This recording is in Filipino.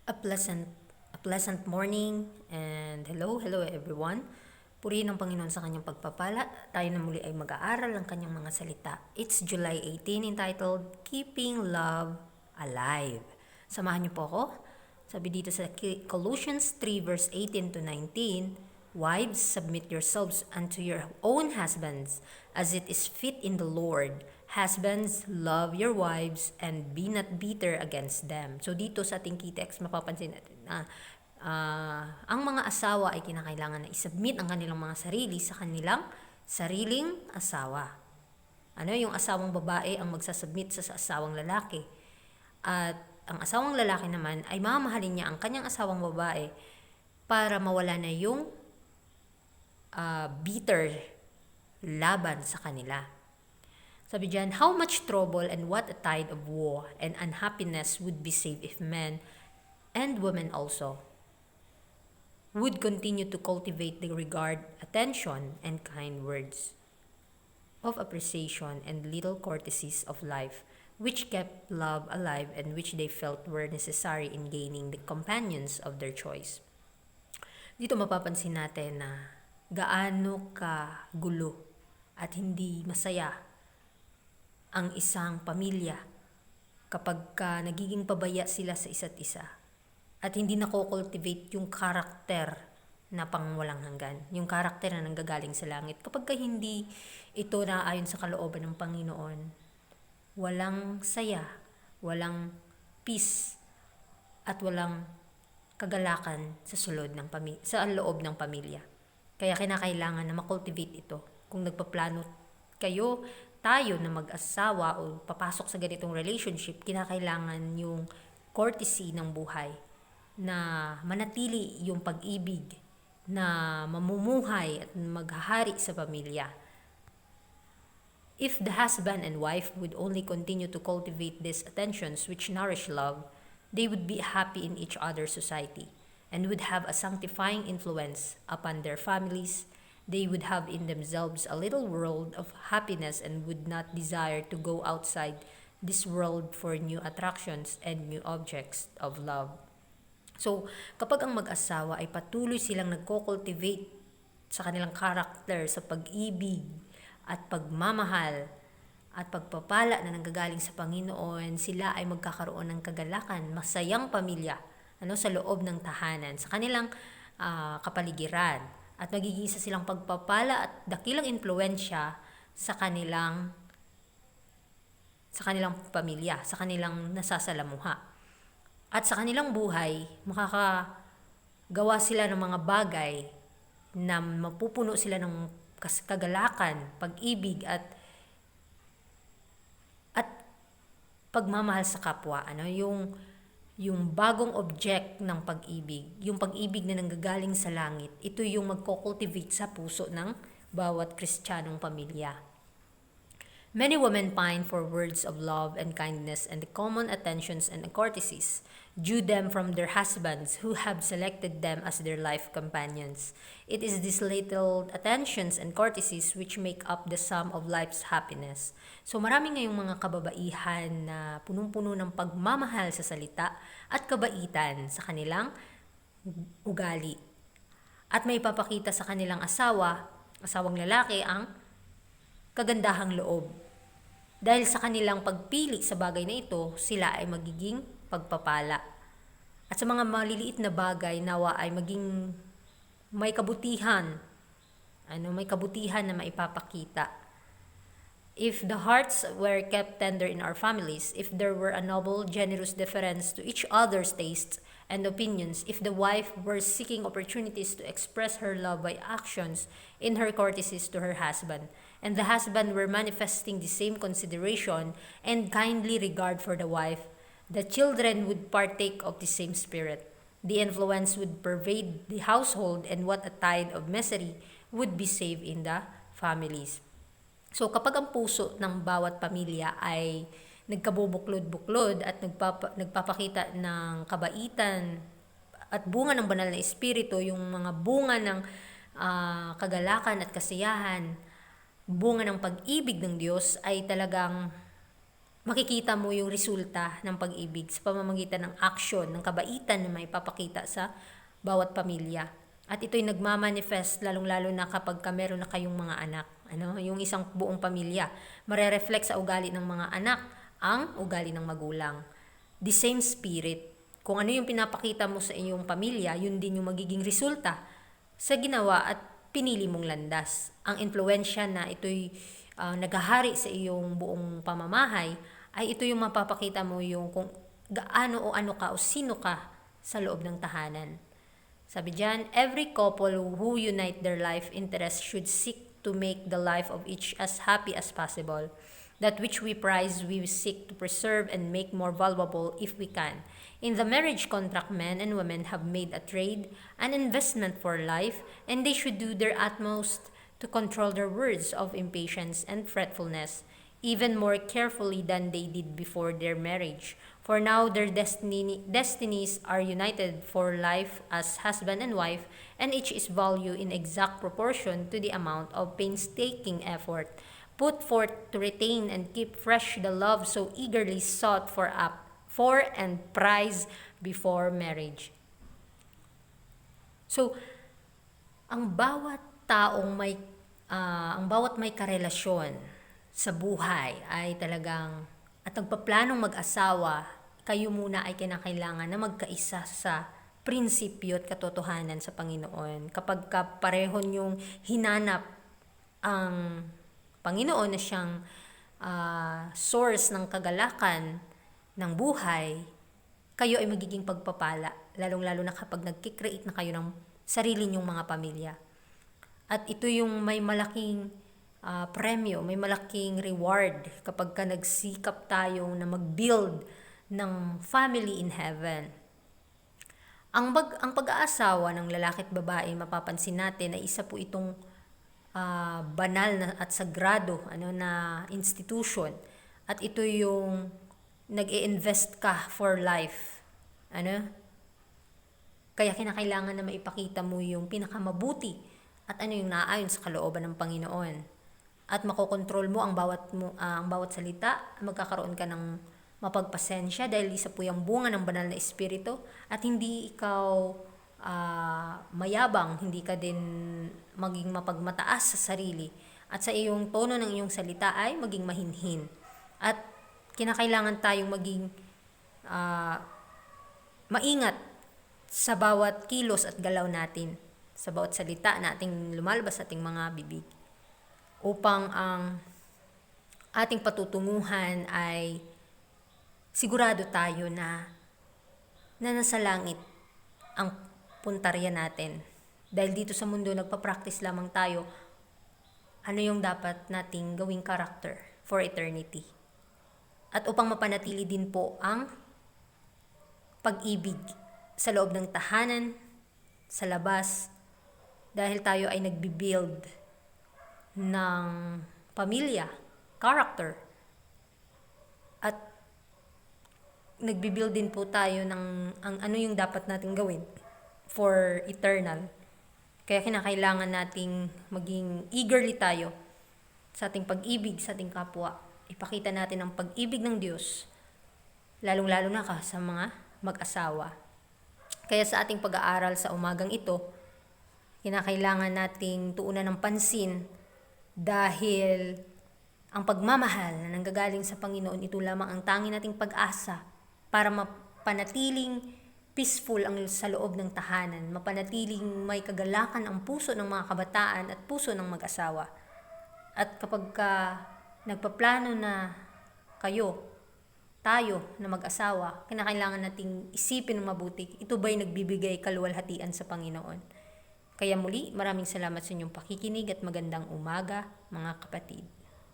A pleasant, a pleasant morning and hello everyone. Purihin ang Panginoon sa kanyang pagpapala. Tayo na muli ay mag-aaral ng kanyang mga salita. It's July 18 entitled Keeping Love Alive. Samahan niyo po ako. Sabi dito sa Colossians 3 verse 18 to 19, Wives, submit yourselves unto your own husbands, as it is fit in the Lord. Husbands, love your wives and be not bitter against them. So dito sa ating key text, mapapansin natin na ang mga asawa ay kinakailangan na isubmit ang kanilang mga sarili sa kanilang sariling asawa. Ano, yung asawang babae ang magsasubmit sa asawang lalaki. At ang asawang lalaki naman ay mamahalin niya ang kanyang asawang babae para mawala na yung bitter laban sa kanila. Sabi dyan, how much trouble and what a tide of woe and unhappiness would be saved if men and women also would continue to cultivate the regard, attention, and kind words of appreciation and little courtesies of life, which kept love alive and which they felt were necessary in gaining the companions of their choice. Dito mapapansin natin na gaano ka gulo at hindi masaya ang isang pamilya kapag nagiging pabaya sila sa isa't isa at hindi nako-cultivate yung karakter na pangwalang hanggan, yung karakter na nanggagaling sa langit. Kapag hindi ito naayon sa kalooban ng Panginoon, walang saya, walang peace, at walang kagalakan sa sa loob ng pamilya. Kaya kinakailangan na makultivate ito. Kung nagpaplano tayo na mag-asawa o papasok sa ganitong relationship, kinakailangan yung courtesy ng buhay na manatili yung pag-ibig na mamumuhay at maghahari sa pamilya. If the husband and wife would only continue to cultivate these attentions which nourish love, they would be happy in each other's society and would have a sanctifying influence upon their families. They would have in themselves a little world of happiness and would not desire to go outside this world for new attractions and new objects of love. So, kapag ang mag-asawa ay patuloy silang nagko-cultivate sa kanilang karakter, sa pag-ibig at pagmamahal at pagpapala na nanggagaling sa Panginoon, sila ay magkakaroon ng kagalakan, masayang pamilya sa loob ng tahanan, sa kanilang kapaligiran. At magiging isa silang pagpapala at dakilang impluensya sa kanilang pamilya, sa kanilang nasasalamuha. At sa kanilang buhay, makakagawa sila ng mga bagay na mapupuno sila ng kagalakan, pag-ibig at pagmamahal sa kapwa. Yung bagong object ng pag-ibig, yung pag-ibig na nanggagaling sa langit, ito yung magko-cultivate sa puso ng bawat Kristiyanong pamilya. Many women pine for words of love and kindness and the common attentions and courtesies due them from their husbands who have selected them as their life companions. It is these little attentions and courtesies which make up the sum of life's happiness. So marami ngayong mga kababaihan na punong-puno ng pagmamahal sa salita at kabaitan sa kanilang ugali. At may papakita sa kanilang asawang lalaki ang kagandahang loob. Dahil sa kanilang pagpili sa bagay na ito, sila ay magiging pagpapala. At sa mga maliliit na bagay, nawa ay maging may kabutihan. May kabutihan na maipapakita. If the hearts were kept tender in our families, if there were a noble, generous deference to each other's tastes and opinions, if the wife were seeking opportunities to express her love by actions in her courtesies to her husband, and the husband were manifesting the same consideration and kindly regard for the wife, the children would partake of the same spirit. The influence would pervade the household, and what a tide of misery would be saved in the families. So kapag ang puso ng bawat pamilya ay nagkabubuklod-buklod at nagpapakita ng kabaitan at bunga ng banal na espiritu, yung mga bunga ng kagalakan at kasiyahan, bunga ng pag-ibig ng Diyos, ay talagang makikita mo yung resulta ng pag-ibig sa pamamagitan ng action, ng kabaitan na may papakita sa bawat pamilya. At ito'y nagmamanifest lalong-lalo na kapag meron na kayong mga anak. Yung isang buong pamilya, marereflect sa ugali ng mga anak ang ugali ng magulang. The same spirit. Kung ano yung pinapakita mo sa iyong pamilya, yun din yung magiging resulta sa ginawa at pinili mong landas. Ang impluensya na ito'y naghahari sa iyong buong pamamahay, ay ito yung mapapakita mo yung kung gaano o ano ka o sino ka sa loob ng tahanan. Sabi dyan, every couple who unite their life interests should seek to make the life of each as happy as possible. That which we prize, we seek to preserve and make more valuable if we can. In the marriage contract, men and women have made a trade, an investment for life, and they should do their utmost to control their words of impatience and fretfulness, even more carefully than they did before their marriage. For now their destinies are united for life as husband and wife, and each is valued in exact proportion to the amount of painstaking effort put forth to retain and keep fresh the love so eagerly sought for and prized before marriage. So, ang bawat may karelasyon sa buhay ay talagang at nagpaplanong mag-asawa, kayo muna ay kinakailangan na magkaisa sa prinsipyo at katotohanan sa Panginoon. Kapag pareho niyong hinanap ang Panginoon na siyang source ng kagalakan ng buhay, kayo ay magiging pagpapala, lalong-lalo na kapag nagkikreate na kayo ng sarili niyong mga pamilya. At ito yung may malaking premyo, may malaking reward kapag ka nagsikap tayo na mag-build ng family in heaven. Ang pag-aasawa ng lalaki at babae, mapapansin natin na isa po itong banal na at sagrado na institution. At ito yung nag-i-invest ka for life. Kaya kinakailangan na maipakita mo yung pinakamabuti at yung naayon sa kalooban ng Panginoon. At makokontrol mo ang bawat salita, magkakaroon ka ng mapagpasensya dahil isa po yung bunga ng banal na espiritu, at hindi ikaw mayabang, hindi ka din maging mapagmataas sa sarili, at sa iyong tono ng iyong salita ay maging mahinhin. At kinakailangan tayong maging maingat sa bawat kilos at galaw natin, sa bawat salita na ating lumalabas sa ating mga bibig, upang ang ating patutunguhan ay sigurado tayo na nasa langit ang puntarya natin. Dahil dito sa mundo, nagpa-practice lamang tayo ano yung dapat nating gawing character for eternity. At upang mapanatili din po ang pag-ibig sa loob ng tahanan, sa labas, dahil tayo ay nagbi-build ng pamilya, character, at nagbi-build din po tayo ng ano yung dapat nating gawin for eternal. Kaya kinakailangan nating maging eagerly tayo sa ating pag-ibig sa ating kapwa. Ipakita natin ang pag-ibig ng Diyos, lalong-lalo na sa mga mag-asawa. Kaya sa ating pag-aaral sa umagang ito, kinakailangan nating tuunan ng pansin, dahil ang pagmamahal na nanggagaling sa Panginoon, ito lamang ang tanging nating pag-asa para mapanatiling peaceful ang sa loob ng tahanan, mapanatiling may kagalakan ang puso ng mga kabataan at puso ng mag-asawa. At kapag nagpaplano na tayo na mag-asawa, kinakailangan nating isipin ng mabuti, ito ba'y nagbibigay kaluwalhatian sa Panginoon? Kaya muli, maraming salamat sa inyong pakikinig at magandang umaga, mga kapatid.